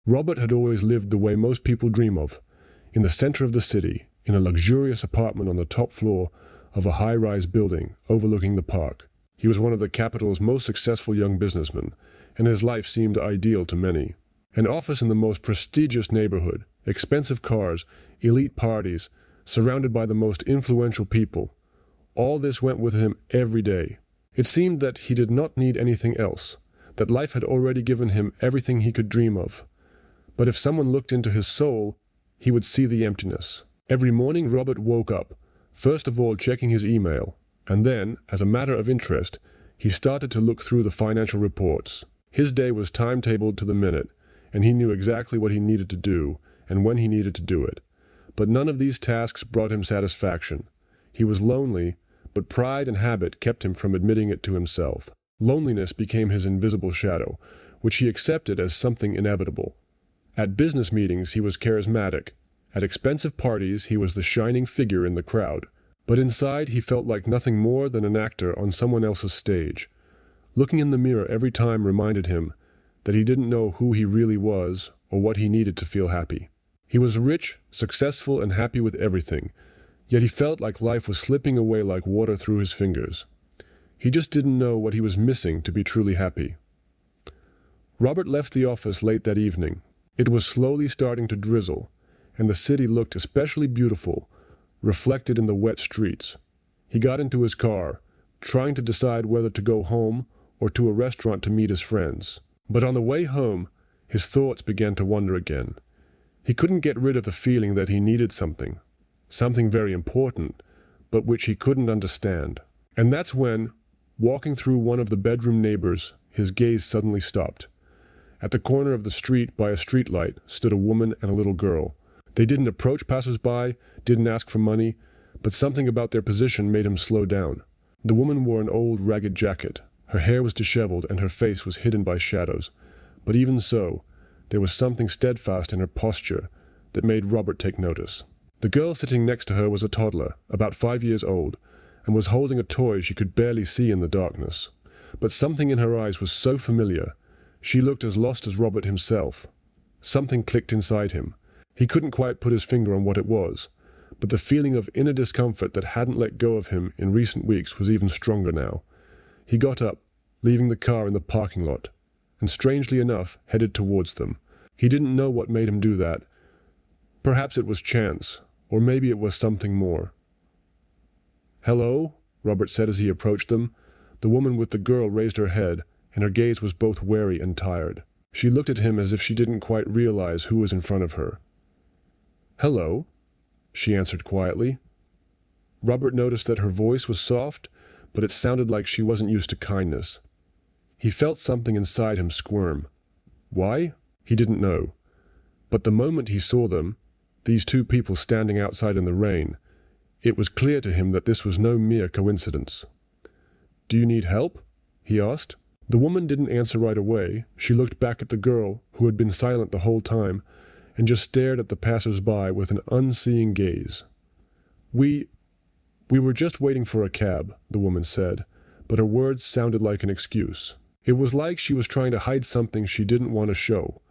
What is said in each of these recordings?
Robert had always lived the way most people dream of, in the center of the city, in a luxurious apartment on the top floor of a high-rise building overlooking the park. He was one of the capital's most successful young businessmen, and his life seemed ideal to many. An office in the most prestigious neighborhood, expensive cars, elite parties, surrounded by the most influential people. All this went with him every day. It seemed that he did not need anything else, that life had already given him everything he could dream of. But if someone looked into his soul, he would see the emptiness. Every morning Robert woke up, first of all checking his email, and then, as a matter of interest, he started to look through the financial reports. His day was timetabled to the minute, and he knew exactly what he needed to do and when he needed to do it. But none of these tasks brought him satisfaction. He was lonely, but pride and habit kept him from admitting it to himself. Loneliness became his invisible shadow, which he accepted as something inevitable. At business meetings he was charismatic. At expensive parties he was the shining figure in the crowd. But inside he felt like nothing more than an actor on someone else's stage. Looking in the mirror every time reminded him that he didn't know who he really was or what he needed to feel happy. He was rich, successful, and happy with everything, yet he felt like life was slipping away like water through his fingers. He just didn't know what he was missing to be truly happy. Robert left the office late that evening. It was slowly starting to drizzle, and the city looked especially beautiful, reflected in the wet streets. He got into his car, trying to decide whether to go home or to a restaurant to meet his friends. But on the way home, his thoughts began to wander again. He couldn't get rid of the feeling that he needed something very important, but which he couldn't understand. And that's when, walking through one of the bedroom neighbors, his gaze suddenly stopped. At the corner of the street by a streetlight stood a woman and a little girl. They didn't approach passers-by, didn't ask for money, but something about their position made him slow down. The woman wore an old ragged jacket. Her hair was disheveled and her face was hidden by shadows. But even so, there was something steadfast in her posture that made Robert take notice. The girl sitting next to her was a toddler, about 5 years old, and was holding a toy she could barely see in the darkness. But something in her eyes was so familiar. She looked as lost as Robert himself. Something clicked inside him. He couldn't quite put his finger on what it was, but the feeling of inner discomfort that hadn't let go of him in recent weeks was even stronger now. He got up, leaving the car in the parking lot, and strangely enough, headed towards them. He didn't know what made him do that. Perhaps it was chance, or maybe it was something more. "Hello?" Robert said as he approached them. The woman with the girl raised her head, and her gaze was both wary and tired. She looked at him as if she didn't quite realize who was in front of her. "Hello," she answered quietly. Robert noticed that her voice was soft, but it sounded like she wasn't used to kindness. He felt something inside him squirm. Why? He didn't know. But the moment he saw them, these two people standing outside in the rain, it was clear to him that this was no mere coincidence. "Do you need help?" he asked. The woman didn't answer right away. She looked back at the girl, who had been silent the whole time, and just stared at the passers-by with an unseeing gaze. We were just waiting for a cab," the woman said, but her words sounded like an excuse. It was like she was trying to hide something she didn't want to show.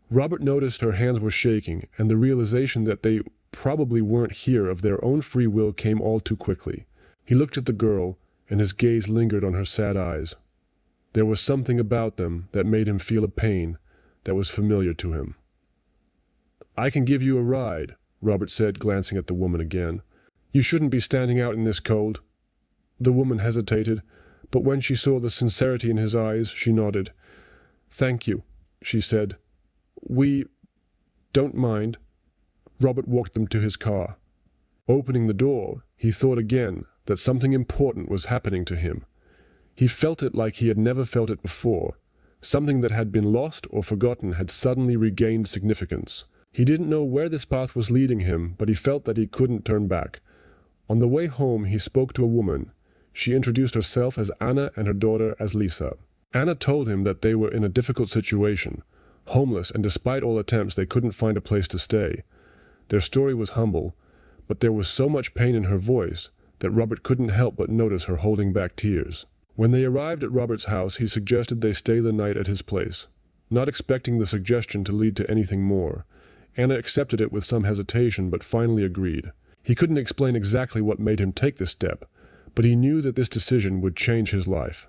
Robert noticed her hands were shaking, and the realization that they probably weren't here of their own free will came all too quickly. He looked at the girl, and his gaze lingered on her sad eyes. There was something about them that made him feel a pain that was familiar to him. "I can give you a ride," Robert said, glancing at the woman again. "You shouldn't be standing out in this cold." The woman hesitated, but when she saw the sincerity in his eyes, she nodded. "Thank you," she said. "We don't mind." Robert walked them to his car. Opening the door, he thought again that something important was happening to him. He felt it like he had never felt it before. Something that had been lost or forgotten had suddenly regained significance. He didn't know where this path was leading him, but he felt that he couldn't turn back. On the way home, he spoke to a woman. She introduced herself as Anna and her daughter as Lisa. Anna told him that they were in a difficult situation, homeless, and despite all attempts, they couldn't find a place to stay. Their story was humble, but there was so much pain in her voice that Robert couldn't help but notice her holding back tears. When they arrived at Robert's house, he suggested they stay the night at his place. not expecting the suggestion to lead to anything more. Anna accepted it with some hesitation, but finally agreed. He couldn't explain exactly what made him take this step, but he knew that this decision would change his life.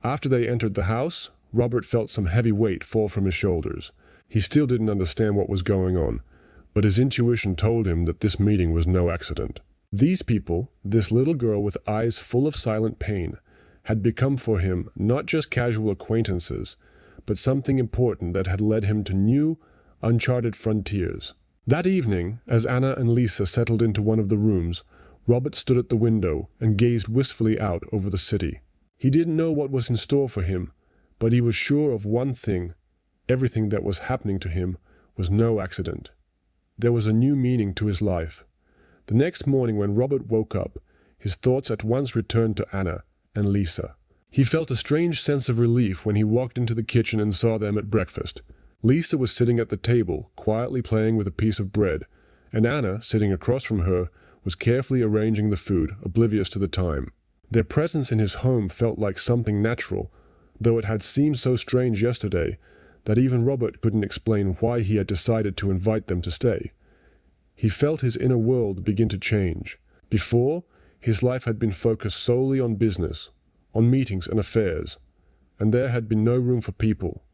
After they entered the house, Robert felt some heavy weight fall from his shoulders. He still didn't understand what was going on, but his intuition told him that this meeting was no accident. These people, this little girl with eyes full of silent pain, had become for him not just casual acquaintances, but something important that had led him to new, uncharted frontiers. That evening, as Anna and Lisa settled into one of the rooms, Robert stood at the window and gazed wistfully out over the city. He didn't know what was in store for him, but he was sure of one thing: everything that was happening to him was no accident. There was a new meaning to his life. The next morning when Robert woke up, his thoughts at once returned to Anna and Lisa. He felt a strange sense of relief when he walked into the kitchen and saw them at breakfast. Lisa was sitting at the table, quietly playing with a piece of bread, and Anna, sitting across from her, was carefully arranging the food, oblivious to the time. Their presence in his home felt like something natural, though it had seemed so strange yesterday that even Robert couldn't explain why he had decided to invite them to stay. He felt his inner world begin to change. Before, his life had been focused solely on business, on meetings and affairs, and there had been no room for people.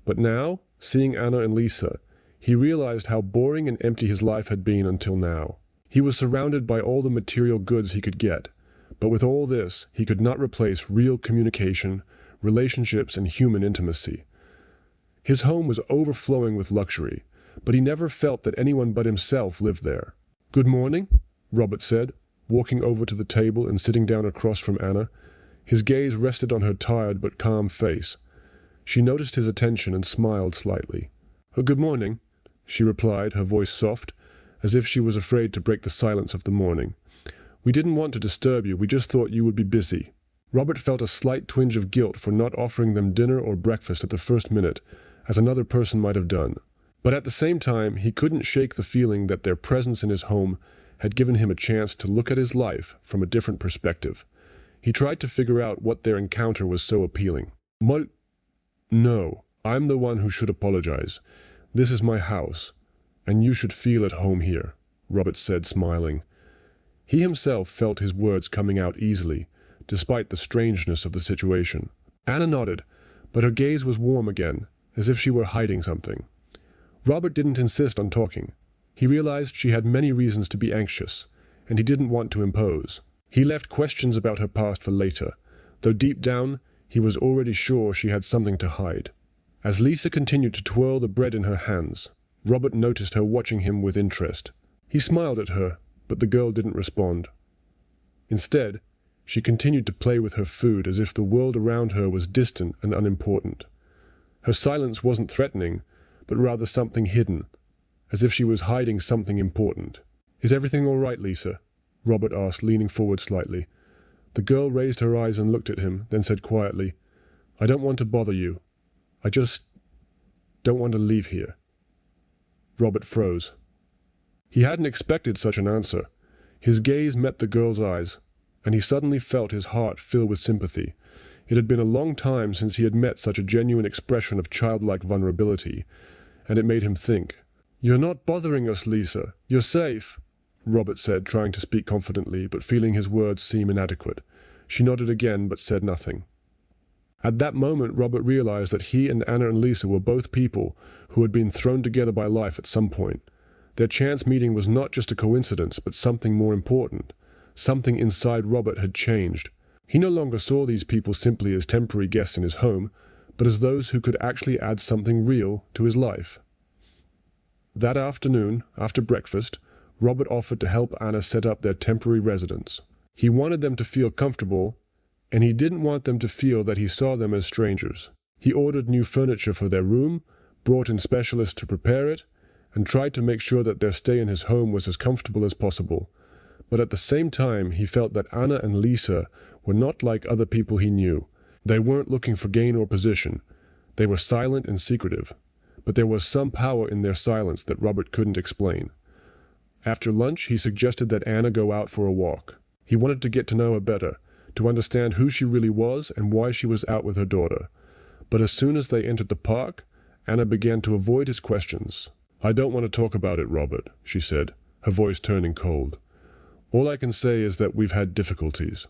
But now, seeing Anna and Lisa, he realized how boring and empty his life had been until now. He was surrounded by all the material goods he could get, but with all this, he could not replace real communication, relationships, and human intimacy. His home was overflowing with luxury, but he never felt that anyone but himself lived there. "Good morning," Robert said, walking over to the table and sitting down across from Anna. His gaze rested on her tired but calm face. She noticed his attention and smiled slightly. "Good morning," she replied, her voice soft, as if she was afraid to break the silence of the morning. "We didn't want to disturb you, we just thought you would be busy." Robert felt a slight twinge of guilt for not offering them dinner or breakfast at the first minute, as another person might have done. But at the same time, he couldn't shake the feeling that their presence in his home had given him a chance to look at his life from a different perspective. He tried to figure out what their encounter was so appealing. "No, I'm the one who should apologize. This is my house, and you should feel at home here," Robert said, smiling. He himself felt his words coming out easily, despite the strangeness of the situation. Anna nodded, but her gaze was warm again, as if she were hiding something. Robert didn't insist on talking. He realized she had many reasons to be anxious, and he didn't want to impose. He left questions about her past for later, though deep down he was already sure she had something to hide. As Lisa continued to twirl the bread in her hands, Robert noticed her watching him with interest. He smiled at her, but the girl didn't respond. Instead, she continued to play with her food as if the world around her was distant and unimportant. Her silence wasn't threatening, but rather something hidden, as if she was hiding something important. "Is everything all right, Lisa?" Robert asked, leaning forward slightly. The girl raised her eyes and looked at him, then said quietly, "I don't want to bother you. I just don't want to leave here." Robert froze. He hadn't expected such an answer. His gaze met the girl's eyes, and he suddenly felt his heart fill with sympathy. It had been a long time since he had met such a genuine expression of childlike vulnerability, and it made him think. "You're not bothering us, Lisa. You're safe," Robert said, trying to speak confidently, but feeling his words seem inadequate. She nodded again, but said nothing. At that moment, Robert realized that he and Anna and Lisa were both people who had been thrown together by life at some point. Their chance meeting was not just a coincidence, but something more important. Something inside Robert had changed. He no longer saw these people simply as temporary guests in his home, but as those who could actually add something real to his life. That afternoon, after breakfast, Robert offered to help Anna set up their temporary residence. He wanted them to feel comfortable, and he didn't want them to feel that he saw them as strangers. He ordered new furniture for their room, brought in specialists to prepare it, and tried to make sure that their stay in his home was as comfortable as possible. But at the same time, he felt that Anna and Lisa were not like other people he knew. They weren't looking for gain or position. They were silent and secretive. But there was some power in their silence that Robert couldn't explain. After lunch, he suggested that Anna go out for a walk. He wanted to get to know her better, to understand who she really was and why she was out with her daughter. But as soon as they entered the park, Anna began to avoid his questions. "I don't want to talk about it, Robert," she said, her voice turning cold. "All I can say is that we've had difficulties.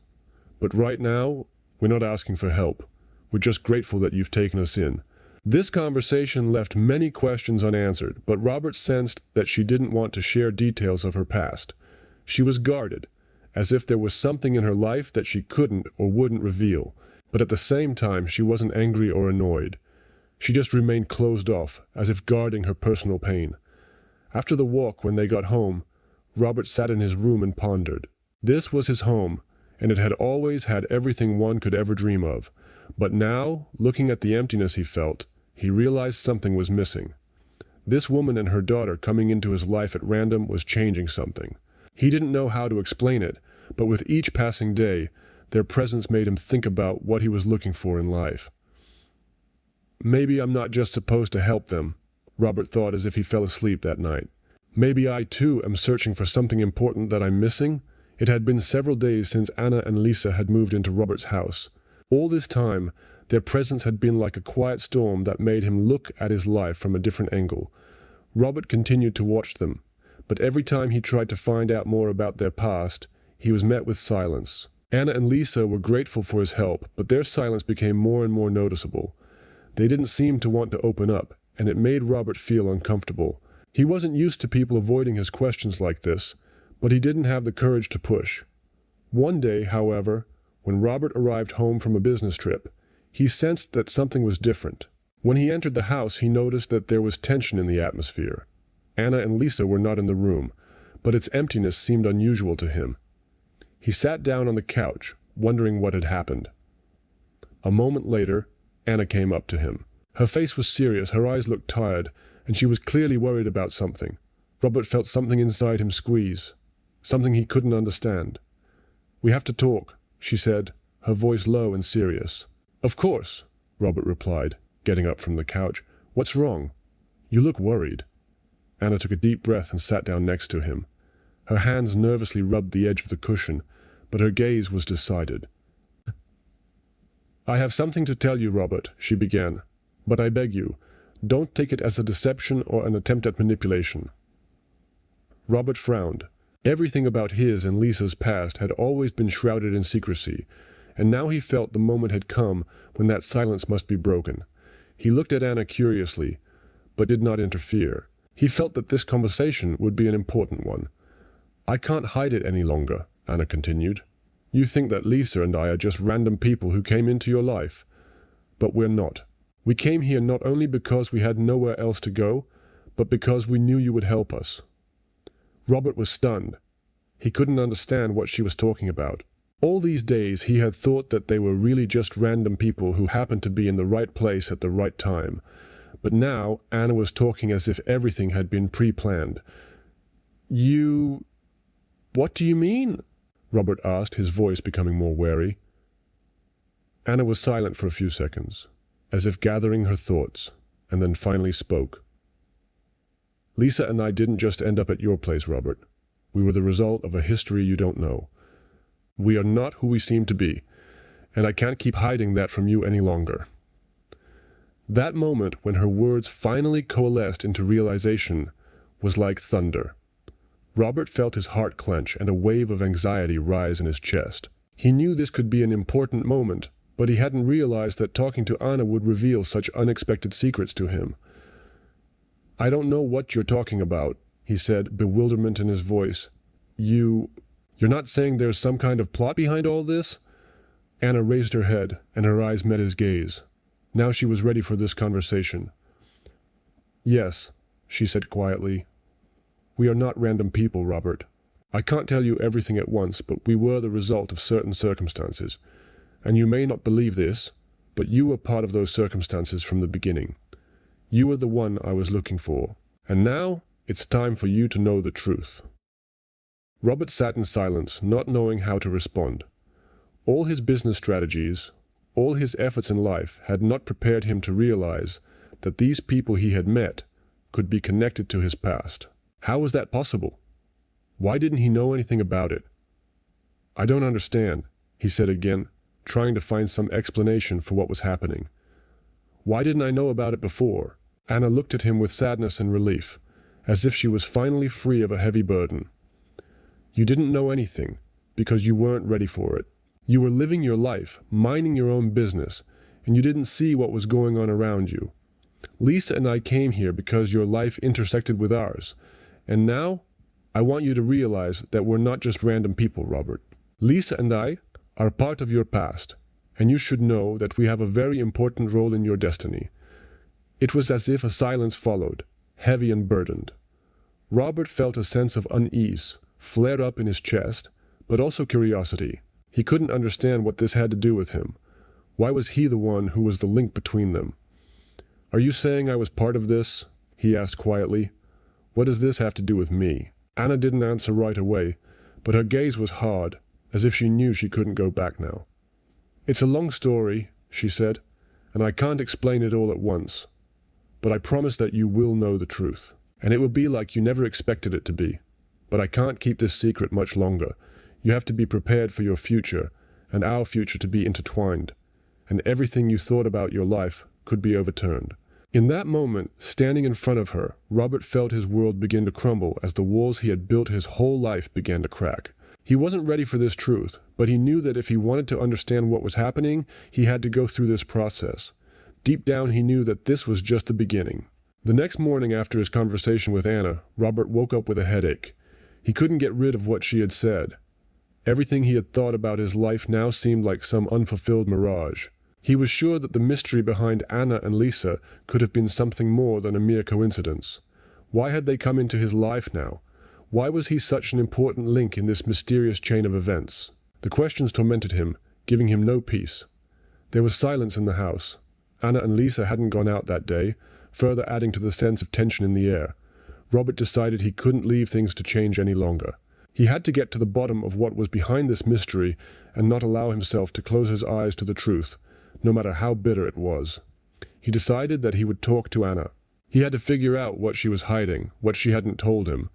But right now, we're not asking for help. We're just grateful that you've taken us in." This conversation left many questions unanswered, but Robert sensed that she didn't want to share details of her past. She was guarded, as if there was something in her life that she couldn't or wouldn't reveal, but at the same time she wasn't angry or annoyed. She just remained closed off, as if guarding her personal pain. After the walk, when they got home, Robert sat in his room and pondered. This was his home, and it had always had everything one could ever dream of. But now, looking at the emptiness he felt, he realized something was missing. This woman and her daughter coming into his life at random was changing something. He didn't know how to explain it, but with each passing day, their presence made him think about what he was looking for in life. "Maybe I'm not just supposed to help them," Robert thought as if he fell asleep that night. "Maybe I too am searching for something important that I'm missing." It had been several days since Anna and Lisa had moved into Robert's house. All this time, their presence had been like a quiet storm that made him look at his life from a different angle. Robert continued to watch them, but every time he tried to find out more about their past, he was met with silence. Anna and Lisa were grateful for his help, but their silence became more and more noticeable. They didn't seem to want to open up, and it made Robert feel uncomfortable. He wasn't used to people avoiding his questions like this, but he didn't have the courage to push. One day, however, when Robert arrived home from a business trip, he sensed that something was different. When he entered the house, he noticed that there was tension in the atmosphere. Anna and Lisa were not in the room, but its emptiness seemed unusual to him. He sat down on the couch, wondering what had happened. A moment later, Anna came up to him. Her face was serious, her eyes looked tired, and she was clearly worried about something. Robert felt something inside him squeeze, something he couldn't understand. "We have to talk," she said, her voice low and serious. "Of course," Robert replied, getting up from the couch. "What's wrong? You look worried." Anna took a deep breath and sat down next to him. Her hands nervously rubbed the edge of the cushion, but her gaze was decided. "I have something to tell you, Robert," she began, "but I beg you, don't take it as a deception or an attempt at manipulation." Robert frowned. Everything about his and Lisa's past had always been shrouded in secrecy, and now he felt the moment had come when that silence must be broken. He looked at Anna curiously, but did not interfere. He felt that this conversation would be an important one. "I can't hide it any longer," Anna continued. "You think that Lisa and I are just random people who came into your life, but we're not. We came here not only because we had nowhere else to go, but because we knew you would help us." Robert was stunned. He couldn't understand what she was talking about. All these days he had thought that they were really just random people who happened to be in the right place at the right time. But now Anna was talking as if everything had been pre-planned. What do you mean?" Robert asked, his voice becoming more wary. Anna was silent for a few seconds, as if gathering her thoughts, and then finally spoke. "Lisa and I didn't just end up at your place, Robert. We were the result of a history you don't know. We are not who we seem to be, and I can't keep hiding that from you any longer." That moment when her words finally coalesced into realization was like thunder. Robert felt his heart clench and a wave of anxiety rise in his chest. He knew this could be an important moment, but he hadn't realized that talking to Anna would reveal such unexpected secrets to him. "I don't know what you're talking about," he said, bewilderment in his voice. You're not saying there's some kind of plot behind all this?" Anna raised her head, and her eyes met his gaze. Now she was ready for this conversation. "Yes," she said quietly. "We are not random people, Robert. I can't tell you everything at once, but we were the result of certain circumstances. And you may not believe this, but you were part of those circumstances from the beginning. You were the one I was looking for. And now it's time for you to know the truth." Robert sat in silence, not knowing how to respond. All his business strategies, all his efforts in life had not prepared him to realize that these people he had met could be connected to his past. How was that possible? Why didn't he know anything about it? "I don't understand," he said again, trying to find some explanation for what was happening. "Why didn't I know about it before?" Anna looked at him with sadness and relief, as if she was finally free of a heavy burden. You didn't know anything, because you weren't ready for it. You were living your life, minding your own business, and you didn't see what was going on around you. Lisa and I came here because your life intersected with ours, and now I want you to realize that we're not just random people, Robert. Lisa and I are part of your past, and you should know that we have a very important role in your destiny. It was as if a silence followed, heavy and burdened. Robert felt a sense of unease flare up in his chest, but also curiosity. He couldn't understand what this had to do with him. Why was he the one who was the link between them? Are you saying I was part of this? He asked quietly. What does this have to do with me? Anna didn't answer right away, but her gaze was hard, as if she knew she couldn't go back now. It's a long story, she said, and I can't explain it all at once. But I promise that you will know the truth, and it will be like you never expected it to be. But I can't keep this secret much longer. You have to be prepared for your future, and our future to be intertwined, and everything you thought about your life could be overturned. In that moment, standing in front of her, Robert felt his world begin to crumble as the walls he had built his whole life began to crack. He wasn't ready for this truth, but he knew that if he wanted to understand what was happening, he had to go through this process. Deep down, he knew that this was just the beginning. The next morning after his conversation with Anna, Robert woke up with a headache. He couldn't get rid of what she had said. Everything he had thought about his life now seemed like some unfulfilled mirage. He was sure that the mystery behind Anna and Lisa could have been something more than a mere coincidence. Why had they come into his life now? Why was he such an important link in this mysterious chain of events? The questions tormented him, giving him no peace. There was silence in the house. Anna and Lisa hadn't gone out that day, further adding to the sense of tension in the air. Robert decided he couldn't leave things to change any longer. He had to get to the bottom of what was behind this mystery and not allow himself to close his eyes to the truth, no matter how bitter it was. He decided that he would talk to Anna. He had to figure out what she was hiding, what she hadn't told him,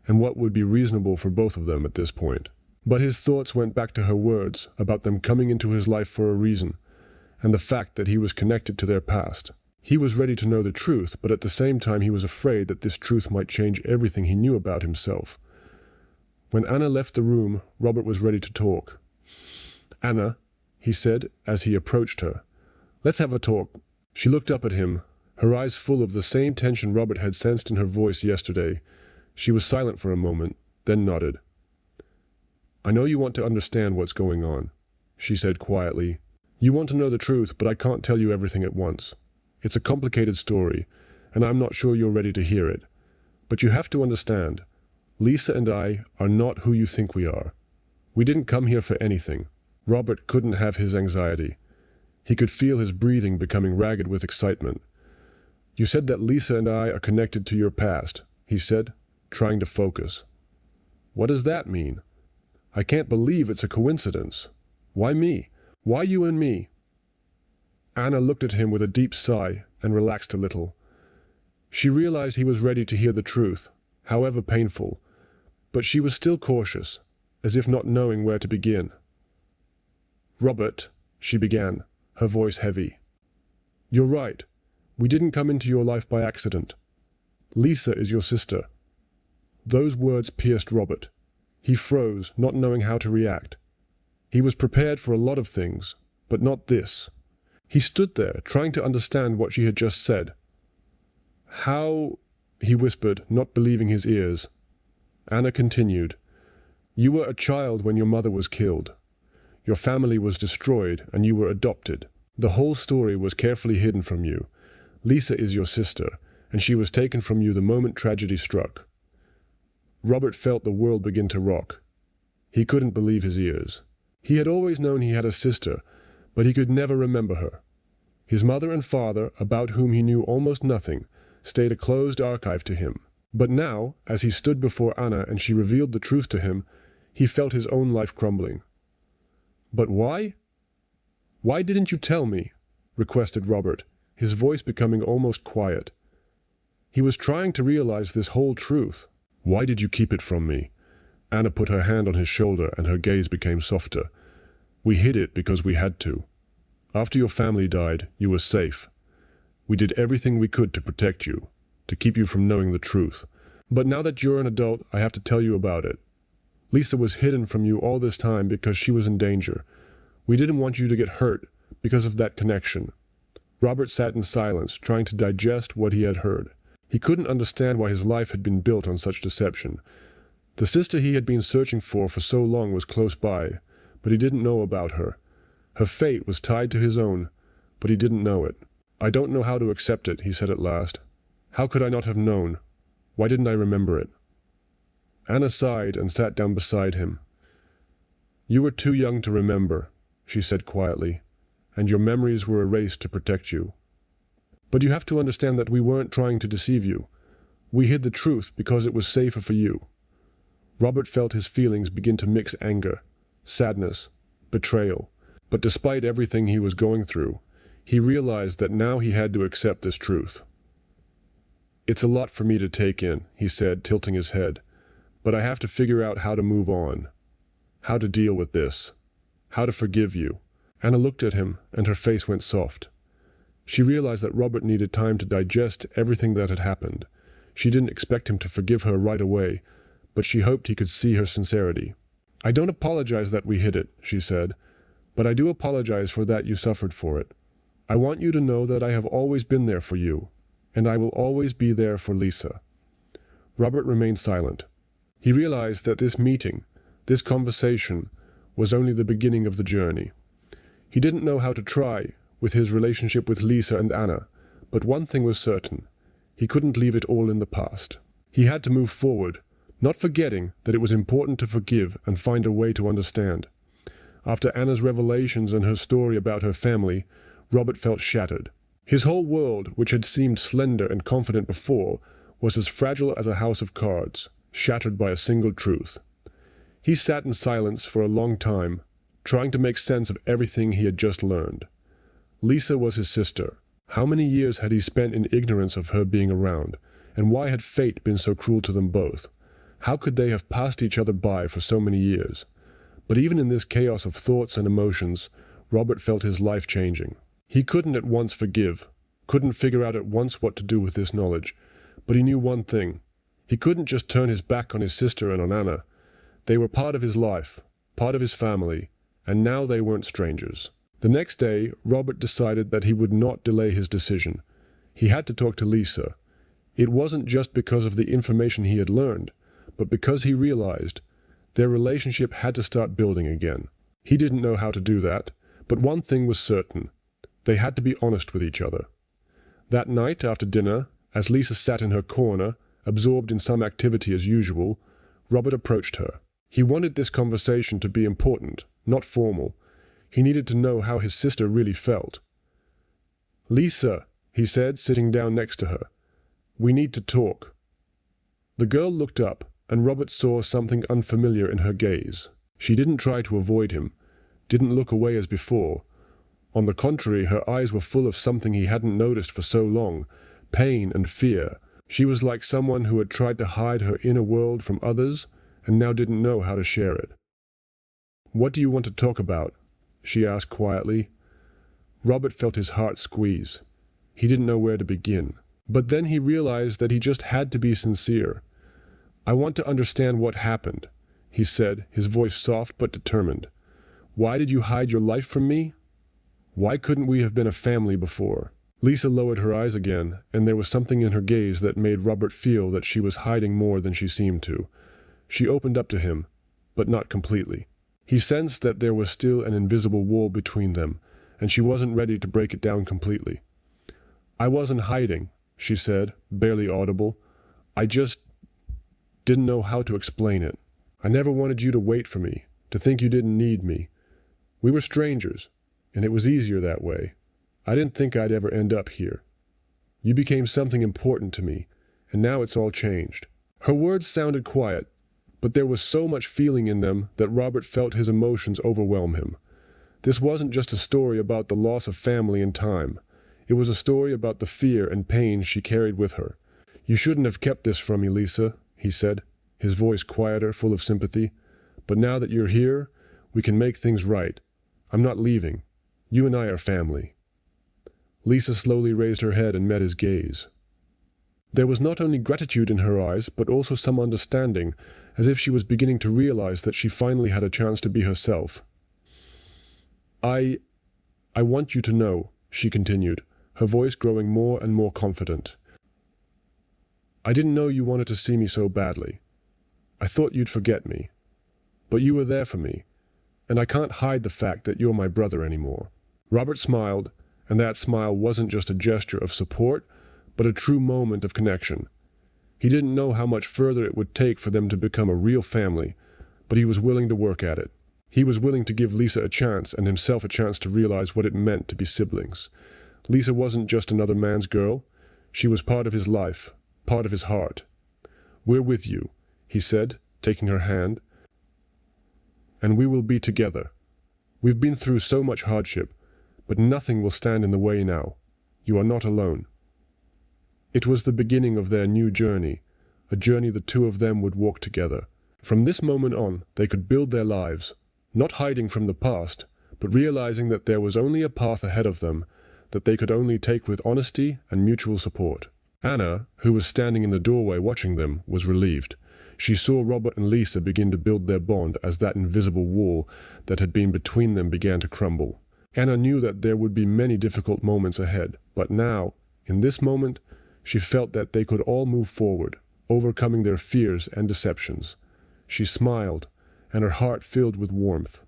and what would be reasonable for both of them at this point. But his thoughts went back to her words about them coming into his life for a reason, and the fact that he was connected to their past. He was ready to know the truth, but at the same time he was afraid that this truth might change everything he knew about himself. When Anna left the room, Robert was ready to talk. "Anna," he said as he approached her, "let's have a talk." She looked up at him, her eyes full of the same tension Robert had sensed in her voice yesterday. She was silent for a moment, then nodded. "I know you want to understand what's going on," she said quietly. "You want to know the truth, but I can't tell you everything at once. It's a complicated story, and I'm not sure you're ready to hear it. But you have to understand, Lisa and I are not who you think we are. We didn't come here for anything." Robert couldn't have his anxiety. He could feel his breathing becoming ragged with excitement. "You said that Lisa and I are connected to your past," he said, trying to focus. "What does that mean? I can't believe it's a coincidence. Why me? Why you and me?" Anna looked at him with a deep sigh and relaxed a little. She realized he was ready to hear the truth, however painful, but she was still cautious, as if not knowing where to begin. "Robert," she began, her voice heavy. "You're right. We didn't come into your life by accident. Lisa is your sister." Those words pierced Robert. He froze, not knowing how to react. He was prepared for a lot of things, but not this. He stood there, trying to understand what she had just said. "How?" he whispered, not believing his ears. Anna continued, "You were a child when your mother was killed. Your family was destroyed, and you were adopted. The whole story was carefully hidden from you. Lisa is your sister, and she was taken from you the moment tragedy struck." Robert felt the world begin to rock. He couldn't believe his ears. He had always known he had a sister, but he could never remember her. His mother and father, about whom he knew almost nothing, stayed a closed archive to him. But now, as he stood before Anna and she revealed the truth to him, he felt his own life crumbling. "But why?" "Why didn't you tell me?" requested Robert, his voice becoming almost quiet. He was trying to realize this whole truth. "Why did you keep it from me?" Anna put her hand on his shoulder and her gaze became softer. "We hid it because we had to. After your family died, you were safe. We did everything we could to protect you, to keep you from knowing the truth. But now that you're an adult, I have to tell you about it. Lisa was hidden from you all this time because she was in danger. We didn't want you to get hurt because of that connection." Robert sat in silence, trying to digest what he had heard. He couldn't understand why his life had been built on such deception. The sister he had been searching for so long was close by, but he didn't know about her. Her fate was tied to his own, but he didn't know it. "I don't know how to accept it," he said at last. "How could I not have known? Why didn't I remember it?" Anna sighed and sat down beside him. "You were too young to remember," she said quietly, "and your memories were erased to protect you. But you have to understand that we weren't trying to deceive you. We hid the truth because it was safer for you." Robert felt his feelings begin to mix anger, sadness, betrayal. But despite everything he was going through, he realized that now he had to accept this truth. "It's a lot for me to take in," he said, tilting his head. "But I have to figure out how to move on, how to deal with this, how to forgive you." Anna looked at him, and her face went soft. She realized that Robert needed time to digest everything that had happened. She didn't expect him to forgive her right away, but she hoped he could see her sincerity. "I don't apologize that we hid it," she said, "but I do apologize for that you suffered for it. I want you to know that I have always been there for you, and I will always be there for Lisa." Robert remained silent. He realized that this meeting, this conversation, was only the beginning of the journey. He didn't know how to try with his relationship with Lisa and Anna, but one thing was certain: he couldn't leave it all in the past. He had to move forward, not forgetting that it was important to forgive and find a way to understand. After Anna's revelations and her story about her family, Robert felt shattered. His whole world, which had seemed slender and confident before, was as fragile as a house of cards, shattered by a single truth. He sat in silence for a long time, trying to make sense of everything he had just learned. Lisa was his sister. How many years had he spent in ignorance of her being around, and why had fate been so cruel to them both? How could they have passed each other by for so many years? But even in this chaos of thoughts and emotions, Robert felt his life changing. He couldn't at once forgive, couldn't figure out at once what to do with this knowledge, but he knew one thing. He couldn't just turn his back on his sister and on Anna. They were part of his life, part of his family, and now they weren't strangers. The next day, Robert decided that he would not delay his decision. He had to talk to Lisa. It wasn't just because of the information he had learned, but because he realized their relationship had to start building again. He didn't know how to do that, but one thing was certain: they had to be honest with each other. That night after dinner, as Lisa sat in her corner, absorbed in some activity as usual, Robert approached her. He wanted this conversation to be important, not formal. He needed to know how his sister really felt. "Lisa," he said, sitting down next to her, "we need to talk." The girl looked up, and Robert saw something unfamiliar in her gaze. She didn't try to avoid him, didn't look away as before. On the contrary, her eyes were full of something he hadn't noticed for so long: pain and fear. She was like someone who had tried to hide her inner world from others and now didn't know how to share it. "What do you want to talk about?" she asked quietly. Robert felt his heart squeeze. He didn't know where to begin. But then he realized that he just had to be sincere. "I want to understand what happened," he said, his voice soft but determined. "Why did you hide your life from me? Why couldn't we have been a family before?" Lisa lowered her eyes again, and there was something in her gaze that made Robert feel that she was hiding more than she seemed to. She opened up to him, but not completely. He sensed that there was still an invisible wall between them, and she wasn't ready to break it down completely. "I wasn't hiding," she said, barely audible. "I just didn't know how to explain it. I never wanted you to wait for me, to think you didn't need me. We were strangers, and it was easier that way. I didn't think I'd ever end up here. You became something important to me, and now it's all changed." Her words sounded quiet, but there was so much feeling in them that Robert felt his emotions overwhelm him. This wasn't just a story about the loss of family and time. It was a story about the fear and pain she carried with her. "You shouldn't have kept this from me, Lisa," he said, his voice quieter, full of sympathy. "But now that you're here, we can make things right. I'm not leaving. You and I are family." Lisa slowly raised her head and met his gaze. There was not only gratitude in her eyes, but also some understanding, as if she was beginning to realize that she finally had a chance to be herself. I want you to know, she continued, her voice growing more and more confident. I didn't know you wanted to see me so badly. I thought you'd forget me. But you were there for me, and I can't hide the fact that you're my brother anymore. Robert smiled, and that smile wasn't just a gesture of support, but a true moment of connection. He didn't know how much further it would take for them to become a real family, but he was willing to work at it. He was willing to give Lisa a chance and himself a chance to realize what it meant to be siblings. Lisa wasn't just another man's girl. She was part of his life, part of his heart. We're with you, he said, taking her hand, and we will be together. We've been through so much hardship, but nothing will stand in the way now. You are not alone. It was the beginning of their new journey, a journey the two of them would walk together. From this moment on, they could build their lives, not hiding from the past, but realizing that there was only a path ahead of them that they could only take with honesty and mutual support. Anna, who was standing in the doorway watching them, was relieved. She saw Robert and Lisa begin to build their bond as that invisible wall that had been between them began to crumble. Anna knew that there would be many difficult moments ahead, but now, in this moment, she felt that they could all move forward, overcoming their fears and deceptions. She smiled, and her heart filled with warmth.